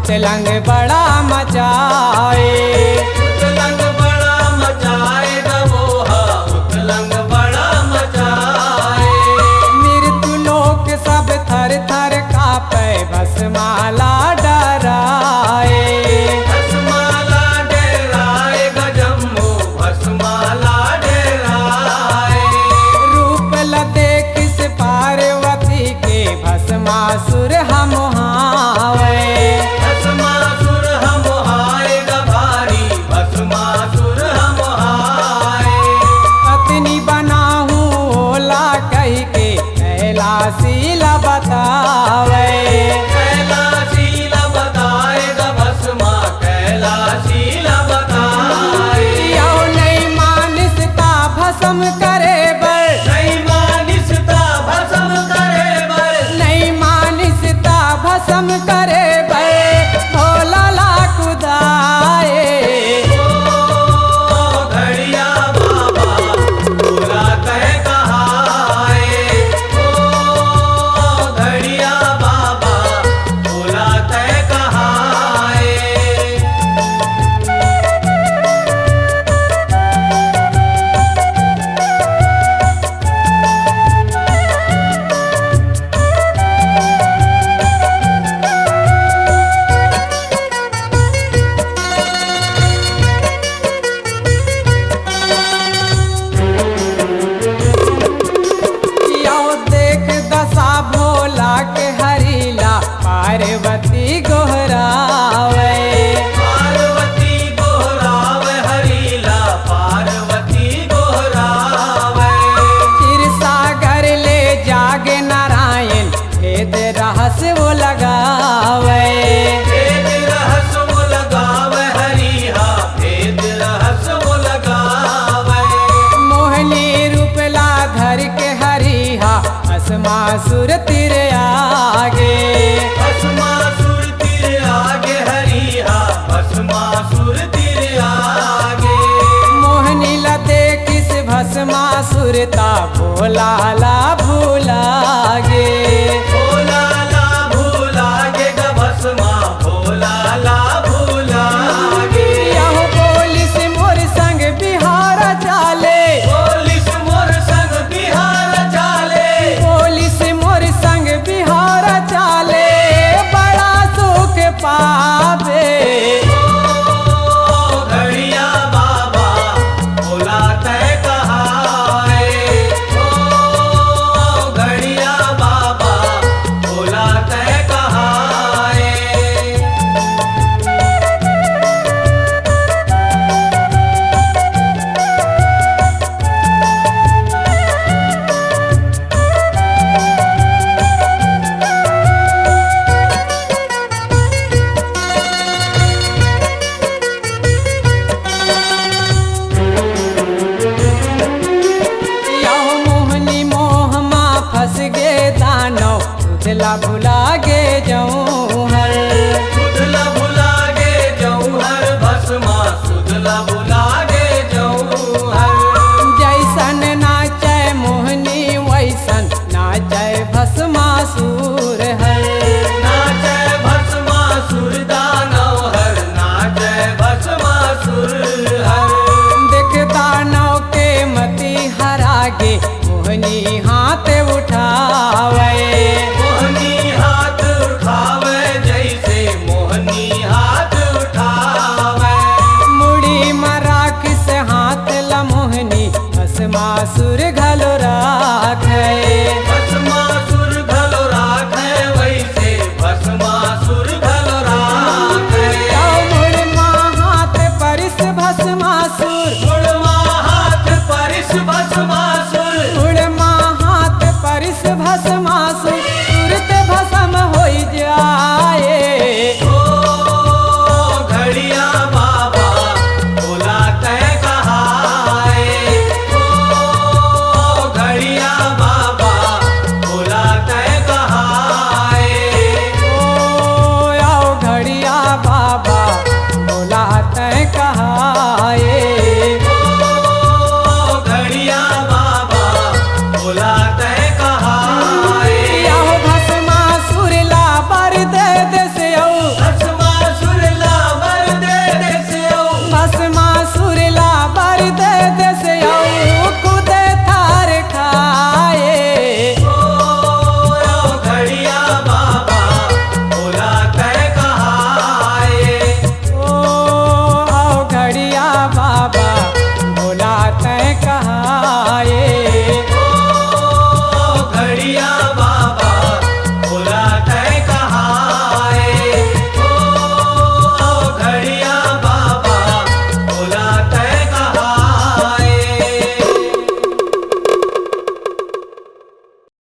उतलंग बड़ा मचाए। उतलंग बड़ा मचाए गवोहा, उतलंग बड़ा मचाए। मृत्यु लोक सब थर थर कापे, भस्माला डराए। भस्माला डेराए गजम्मो, भस्माला डेराए। रूप लदे किस पार्वती के, भस्मासुर हम हावे। भस्मासुर हम हाय गभारी, भस्मासुर हम हाय। पत्नी बनाहूँ ओला कह के, कैलाशीला बतावे। कैलाशीला बताए ग भस्मा, कैलाशीला बताए। यो नहीं मानसता भस्म करे बर, नहीं मानिसता भस्म करे बर। नहीं मानसता भस्म करे बर, भोला ला कुदाए। ओ घड़िया बाबा भोला कह कहाए। ओ घड़िया बाबा भोला कह कहाए। यो देख दशा भोला के हरीला, पार्वती गोहरावे। पार्वती गोहरावे हरीला, पार्वती गोहरावे। क्षीर सागर ले जागे नारायण, भेद रहस्य वो लगावे। भेद रहस्य वो लगावे हरिहा, भेद रहस्य वो लगावे। मोहनी रूपला धर के हरिहा, भस्मासुर तिर आगे। भस्मासुर तिर आगे हरिहा, भस्मासुर तिर आगे। मोहनी लदे किस भस्मासुरता, भोला ला भूलागे। भोला ला भूलागे ग भस्मा, भोला ला भूलागे। यहो पुलिस मोर संग बिहार चाले, पुलिस मोर संग बिहार चाले। पुलिस मोर संग बिहार चाले, बड़ा सुख पावे। ओ घड़िया बाबा भोला तय कहाए। ओ घड़िया बाबा भोला तय कहाए। यहो मोहनी मोह मा फंस गे दानव, उजला भुला गे जाऊं हर। सुधला भुलागे जौहर भस्मा, सुधला भुलागे जौहर। जैसन नाचै मोहनी वैसन नाचै भस्मासुर हर। नाचै भस्मासुर दानव हर, नाचै भस्मासुर हर। देख दानव के मति हरागे, मोहनी हाथ उठावे। मोहनी हाथ उठावे जैसे मोहनी हाथ उठावे। मुड़ी मराख से हाथ ला मोहनी, भस्मासुर घलो राखे। भस्मासुर घलो राखे वैसे, भस्मासुर घलो राखे। मुड़ माँ हाथ परिस भस्मासुर, मुड़मा हाथ परिस भस्मासुर। मुड़ माँ हाथ परिस भस्म